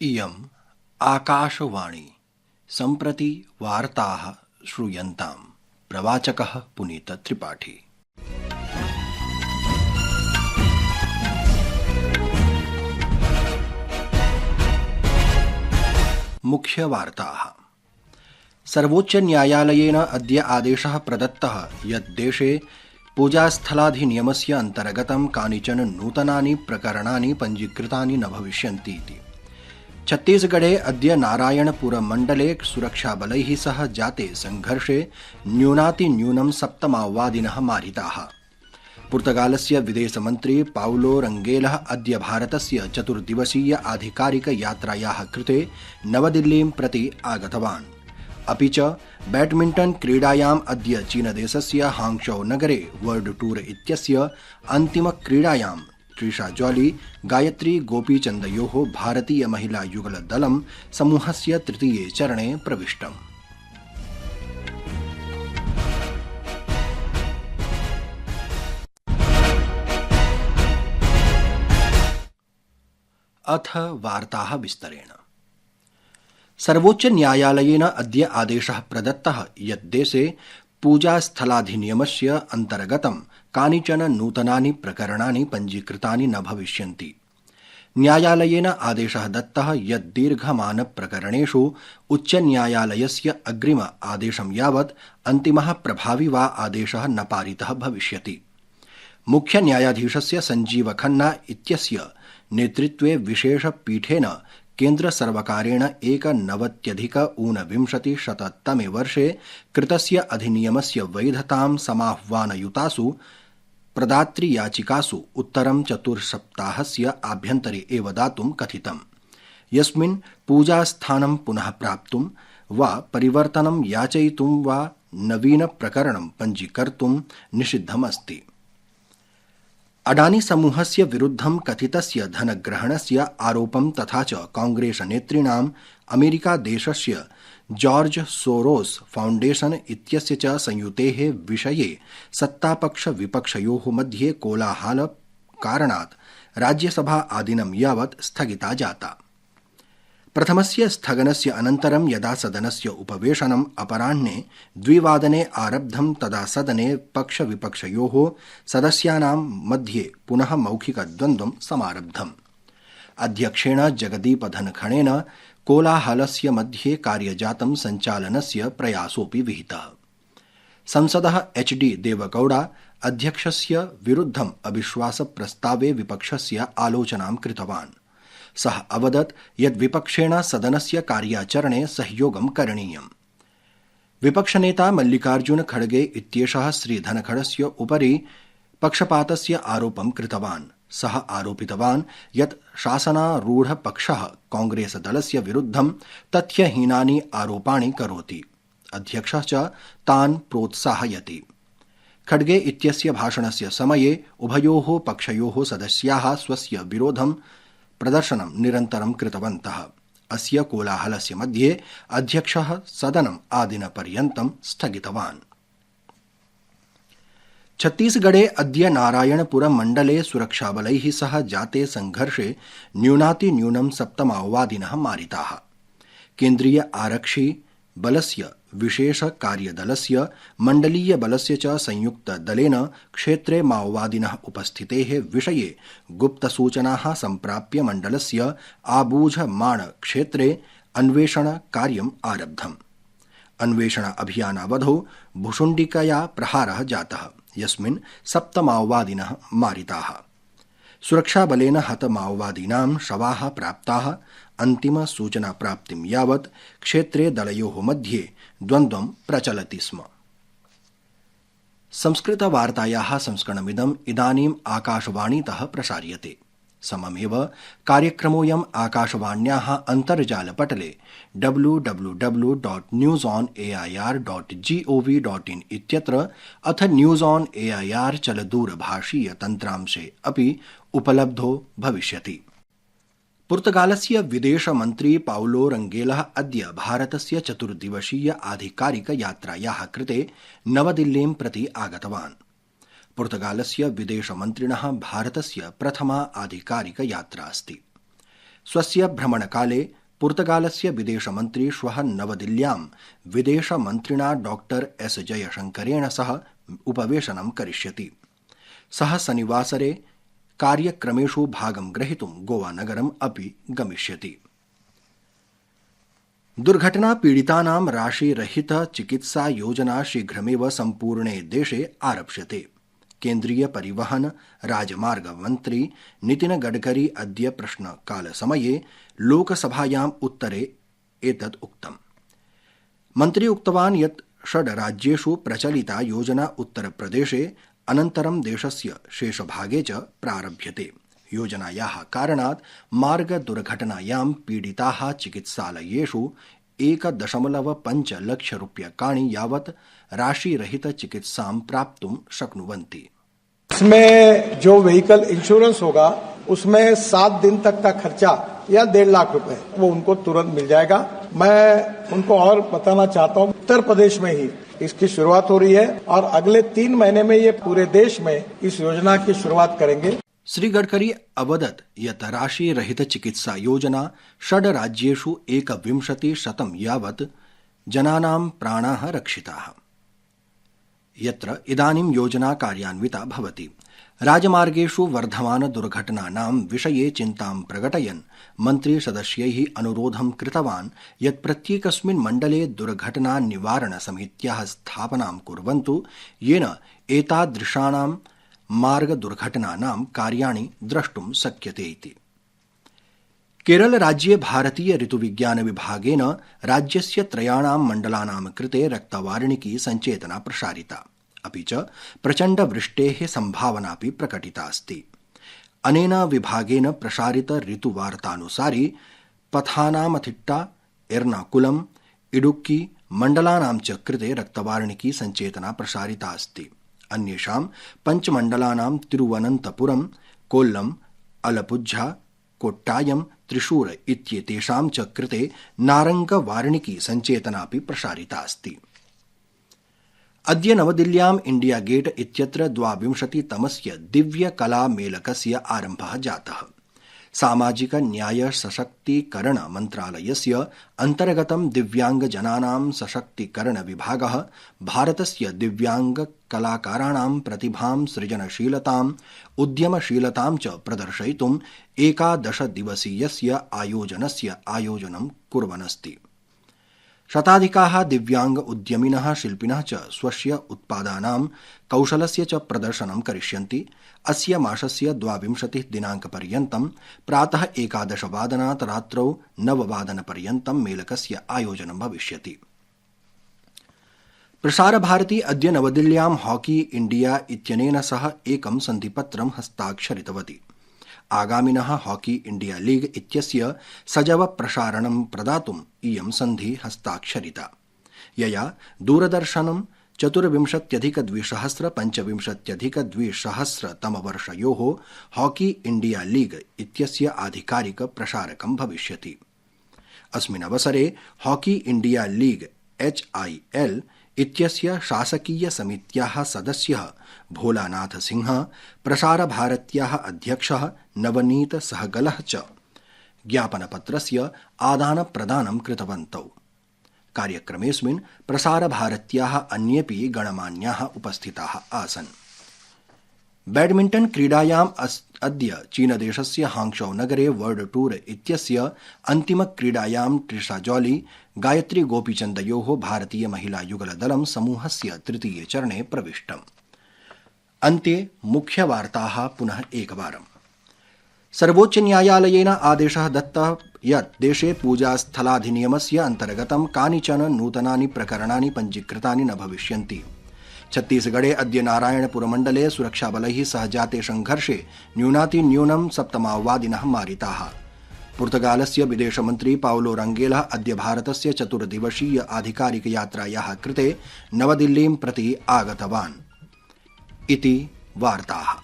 इयम् आकाशवाणी सम्प्रति वार्ताः श्रूयन्ताम्। प्रवाचकः पुनीतत्रिपाठी। मुख्यवार्ताः। सर्वोच्च न्यायालयेन अद्य आदेशः प्रदत्तः यत् देशे पूजास्थलाधिनियमस्य अन्तर्गतं कानिचन नूतनानि प्रकरणानि पञ्जीकृतानि न भविष्यन्ति इति। छत्तीसगढ़े अद्य नारायणपुरमण्डले सुरक्षाबलैः सह जाते संघर्षे न्यूनातिन्यूनं 7 माओवादिनः मारिताः। पुर्तगालस्य विदेशमन्त्री पाउलो रंगेलः अद्य भारतस्य 4 दिवसीय आधिकारिक यात्रायाः कृते नवदिल्लीं प्रति आगतवान्। अपि च बैडमिण्टन् क्रीडायाम् अद्य चीनदेशस्य हांगझौ नगरे वर्ल्ड टूर इत्यस्य अन्तिमक्रीडायां त्रिषा जॉली गायत्री गोपीचन्दयोः भारतीय महिला युगलदलं समूहस्य तृतीये चरणे प्रविष्टम्। अथ वार्ताः विस्तरेण। सर्वोच्च न्यायालयेन अद्य आदेशः प्रदत्तः यत् देशे पूजास्थलाधिनियमस्य अन्तर्गतं कानिचन नूतनानि प्रकरणानि पञ्जीकृतानि न भविष्यन्ति। न्यायालयेन आदेशः दत्तः यत् दीर्घमानप्रकरणेषु उच्चन्यायालयस्य अग्रिम आदेशं यावत् अन्तिमः प्रभावी वा आदेशः न पारितः भविष्यति। मुख्यन्यायाधीशस्य संजीव खन्ना इत्यस्य नेतृत्वे विशेषपीठेन केन्द्रसर्वकारेण 1999-तमे वर्षे कृतस्य अधिनियमस्य वैधतां समाह्वानयुतासु प्रदातृयाचिकासु उत्तरं 4 सप्ताहस्य आभ्यन्तरे एव दातुं कथितम्, यस्मिन् पूजास्थानं पुनः प्राप्तुं वा परिवर्तनं याचयितुं वा नवीनप्रकरणं पञ्जीकर्तुं निषिद्धमस्ति। अडानी समूहस्य विरुद्धं कथितस्य धनग्रहणस्य आरोपं तथा च कांग्रेसनेतॄणाम् अमेरिकादेशस्य जॉर्ज सोरोस फाउण्डेशन इत्यस्य च संयुतेः विषये सत्तापक्षविपक्षयोः मध्ये कोलाहलकारणात् राज्यसभा आदिनं यावत् स्थगिता जाता। प्रथमस्य स्थगनस्य अनन्तरं यदा सदनस्य उपवेशनम् अपराह्ने 2 वादने आरब्धं तदा सदने पक्षविपक्षयोः सदस्यानां मध्ये पुनः मौखिकद्वन्द्वं समारब्धम्। अध्यक्षेण जगदीप धनखड़ेन कोलाहलस्य मध्ये कार्यजातं सञ्चालनस्य प्रयासोऽपि विहितः। संसदः HD देवगौड़ा अध्यक्षस्य विरुद्धम् अविश्वासप्रस्तावे विपक्षस्य आलोचनां कृतवान्। सः अवदत् यत् विपक्षेण सदनस्य कार्याचरणे सहयोगं करणीयम्। विपक्षनेता मल्लिकार्जुन खड़गे इत्येषः श्रीधनखड़स्य उपरि पक्षपातस्य आरोपं कृतवान्। सः आरोपितवान् यत् शासनारूढपक्षः कांग्रेसदलस्य विरुद्धं तथ्यहीनानि आरोपाणि करोति। अध्यक्षः च तान् प्रोत्साहयति। खड़गे इत्यस्य भाषणस्य समये उभयोः पक्षयोः सदस्याः स्वस्य विरोधं प्रदर्शनं निरन्तरं कृतवन्तः। अस्य कोलाहलस्य मध्ये अध्यक्षः सदनम् आदिनपर्यन्तं स्थगितवान्। छत्तीसगढ़े अद्य नारायणपुरमण्डले सुरक्षाबलैः सह जाते संघर्षे न्यूनातिन्यूनं 7 माओवादिनः मारिताः। केन्द्रीय आरक्षि बलस्य विशेष कार्यदलस्य मण्डलीय बलस्य च संयुक्तदलेन क्षेत्रे माओवादिनः उपस्थितेः विषये गुप्तसूचनाः सम्प्राप्य मण्डलस्य आबूझमाण क्षेत्रे अन्वेषणकार्यम् आरब्धम्। अन्वेषण अभियानावधौ भुशुण्डिकया प्रहारः जातः, यस्मिन् 7 माओवादिनः मारिताः। सुरक्षाबलेन हत माओवादीनां शवाः प्राप्ताः। अन्तिम सूचना प्राप्तिं यावत् क्षेत्रे दलयोः मध्ये द्वन्द्वं प्रचलति स्म। संस्कृतवार्तायाः संस्करणमिदम् इदानीम् आकाशवाणीतः प्रसार्यते। सममेव कार्यक्रमोऽयम् आकाशवाण्याः अन्तर्जालपटले www.newsonair.gov.in इत्यत्र अथ न्यूज़ ऑन एआईआर चलदूरभाषीय तन्त्रांशे अपि उपलब्धो भविष्यति। पुर्तगालस्य विदेशमन्त्री पाउलो रंगेलः अद्य भारतस्य 4 दिवसीय आधिकारिक यात्रायाः कृते नवदिल्लीं प्रति आगतवान्। पुर्तगालस्य विदेशमन्त्रिणः भारतस्य प्रथमा आधिकारिक यात्रा अस्ति। स्वस्य भ्रमणकाले पुर्तगालस्य विदेशमन्त्री श्वः नवदिल्ल्यां विदेशमन्त्रिणा डॉक्टर एस जयशंकरेण सह उपवेशनं करिष्यति। सः शनिवासरे कार्यक्रमेषु भागं ग्रहीतुं गोवानगरम् अपि गमिष्यति। दुर्घटना पीडितानां राशिरहित चिकित्सा योजना शीघ्रमेव सम्पूर्णे देशे आरप्स्यते। केन्द्रीय परिवहन राजमार्ग मन्त्री नितिन गडकरी अद्य प्रश्नकालसमये लोकसभायाम् उत्तरे एतत् उक्तम्। मन्त्री उक्तवान् यत् 6 राज्येषु प्रचलिता योजना उत्तरप्रदेशे अनन्तरं देशस्य शेषभागे च प्रारभ्यते। योजनायाः कारणात् मार्गदुर्घटनायां पीडिताः चिकित्सालयेषु 1.5 लक्षरूप्यकाणि यावत् राशिरहित चिकित्सां प्राप्तुं शक्नुवन्ति। इसमें जो व्हीकल इंश्योरेंस होगा उसमें 7 दिन तक का खर्चा या 1.5 लाख रुपए वो उनको तुरंत मिल जाएगा। मैं उनको और बताना चाहता हूँ, उत्तर प्रदेश में ही इसकी शुरुआत हो रही है और अगले 3 महीने में ये पूरे देश में इस योजना की शुरुआत करेंगे। श्री गडकरी अवदत् यत् राशिरहित चिकित्सा योजना 6 राज्येषु 21% यावत् जनानां प्राणाः रक्षिताः, यत्र इदानीं योजना कार्यान्विता भवति। राजमार्गेषु वर्धमान दुर्घटनानां विषये चिन्तां प्रकटयन् मन्त्री सदस्यैः अनुरोधं कृतवान् यत् प्रत्येकस्मिन् मण्डले दुर्घटना निवारण समित्याः स्थापनां कुर्वन्तु, येन एतादृशानां मार्गदुर्घटनानां कार्याणि द्रष्टुं शक्यते इति। केरल राज्ये भारतीय ऋतुविज्ञान विभागेन राज्यस्य 3 मण्डलानां कृते रक्तवार्णिकी सञ्चेतना प्रसारिता, अपि च प्रचण्डवृष्टेः सम्भावनापि प्रकटिता अस्ति। अनेन विभागेन प्रसारित ऋतुवार्तानुसारि पथानामथिट्टा, एर्नाकुलम, इडुक्की मण्डलानां च कृते रक्तवार्णिकी सञ्चेतना प्रसारिता अस्ति। अन्येषां 5 मण्डलानां तिरुवनन्तपुरम, कोल्लम, अलपुझा, कोट्टायम, त्रिशूर इत्येतेषां च कृते नारङ्गवार्णिकी सञ्चेतनापि प्रसारिता अस्ति। अद्य नवदिल्ल्याम् इंडिया गेट इत्यत्र 22तमस्य दिव्यकलामेलकस्य आरम्भः जातः। सामाजिक न्याय सशक्तीकरण मन्त्रालयस्य अन्तर्गतं दिव्याङ्गजनानां सशक्तीकरण विभागः भारतस्य दिव्याङ्गकलाकाराणां प्रतिभां, सृजनशीलताम्, उद्यमशीलतां च प्रदर्शयितुं 11 दिवसीयस्य आयोजनस्य आयोजनं कुर्वन्नस्ति। शताधिकाः दिव्याङ्ग उद्यमिनः, शिल्पिनः च स्वस्य उत्पादानां, कौशलस्य च प्रदर्शनं करिष्यन्ति। अस्य मासस्य 22 दिनाङ्कपर्यन्तं प्रातः 11 वादनात् रात्रौ 9 वादनपर्यन्तं मेलकस्य आयोजनं भविष्यति। प्रसारभारती अद्य नवदिल्ल्यां हॉकी इंडिया इत्यनेन सह एकं सन्धिपत्रं हस्ताक्षरितवती। आगामिनः हॉकी इंडिया लीग इत्यस्य सजव प्रसारणं प्रदातुम् इयं सन्धि हस्ताक्षरिता, यया दूरदर्शनं 24,200 25,200 तमवर्षयोः हॉकी इंडिया लीग इत्यस्य आधिकारिक प्रसारकं भविष्यति। अस्मिन् अवसरे हॉकी इंडिया लीग HIL इत्यस्य शासकीय समित्याः सदस्यः भोलानाथ सिंह, प्रसारभारत्याः अध्यक्षः नवनीत सहगलः च ज्ञापनपत्रस्य आदानप्रदानं कृतवन्तौ। कार्यक्रमेऽस्मिन् प्रसारभारत्याः अन्येऽपि गणमान्याः उपस्थिताः आसन्। बैडमिण्टन क्रीडायाम् अद्य चीनदेशस्य हांगझौ नगरे वर्ल्ड टूर इत्यस्य अन्तिमक्रीडायां ट्रिशा जॉली, गायत्री गोपीचन्दयोः भारतीय महिला युगलदलं समूहस्य तृतीये चरणे प्रविष्टम्। अन्ते मुख्यवार्ताः पुनः एकवारम्। सर्वोच्च न्यायालयेन आदेशः दत्तः यत् देशे पूजास्थलाधिनियमस्य अन्तर्गतं कानिचन नूतनानि प्रकरणानि पञ्जीकृतानि न भविष्यन्ति। छत्तीसगढ़े अद्य नारायणपुरमण्डले सुरक्षाबलैः सह जाते संघर्षे न्यूनातिन्यूनं 7 माओवादिनः मारिताः। पुर्तगालस्य विदेशमन्त्री पाउलो रंगेलः अद्य भारतस्य 4 दिवसीय आधिकारिक यात्रायाः कृते नवदिल्लीं प्रति आगतवान्। इति वार्ताः।